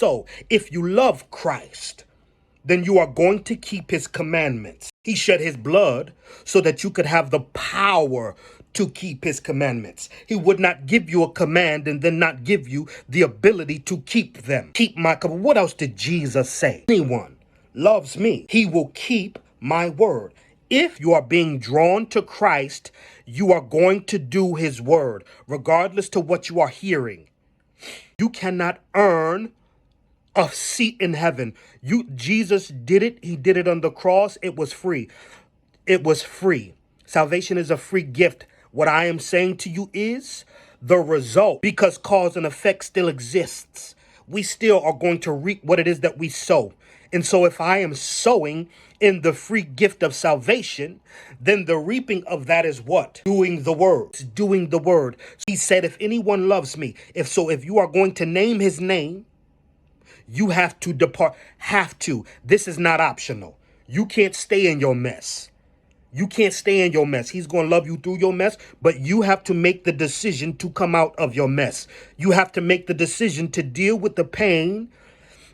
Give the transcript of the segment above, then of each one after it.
So if you love Christ, then you are going to keep his commandments. He shed his blood so that you could have the power to keep his commandments. He would not give you a command and then not give you the ability to keep them. Keep my command. What else did Jesus say? Anyone loves me, he will keep my word. If you are being drawn to Christ, you are going to do his word, regardless to what you are hearing. You cannot earn a seat in heaven. Jesus did it. He did it on the cross. It was free. It was free. Salvation is a free gift. What I am saying to you is the result, because cause and effect still exists. We still are going to reap what it is that we sow. And so if I am sowing in the free gift of salvation, then the reaping of that is what? Doing the word. It's doing the word. He said, if anyone loves me, if you are going to name his name, you have to depart. Have to. This is not optional. You can't stay in your mess. You can't stay in your mess. He's going to love you through your mess, but you have to make the decision to come out of your mess. You have to make the decision to deal with the pain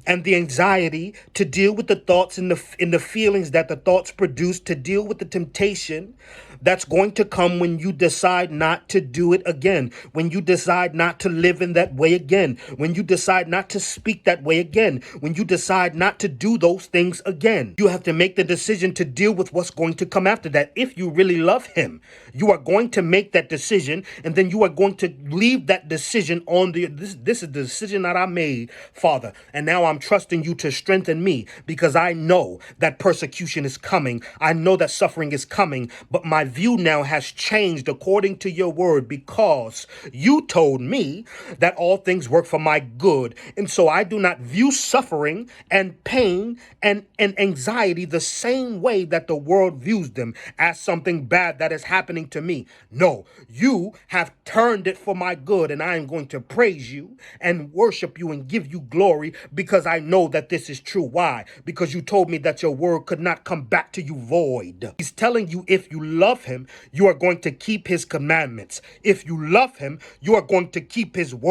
and the anxiety, to deal with the thoughts and the feelings that the thoughts produce, to deal with the temptation that's going to come when you decide not to do it again, when you decide not to live in that way again, when you decide not to speak that way again, when you decide not to do those things again. You have to make the decision to deal with what's going to come after that. If you really love him, you are going to make that decision, and then you are going to leave that decision on this is the decision that I made, Father, and now I'm trusting you to strengthen me, because I know that persecution is coming. I know that suffering is coming, but my view now has changed according to your word, because you told me that all things work for my good. And so I do not view suffering and pain and anxiety the same way that the world views them, as something bad that is happening to me. No, you have turned it for my good, and I am going to praise you and worship you and give you glory, because I know that this is true. Why? Because you told me that your word could not come back to you void. He's telling you, if you love him, you are going to keep his commandments. If you love him, you are going to keep his word.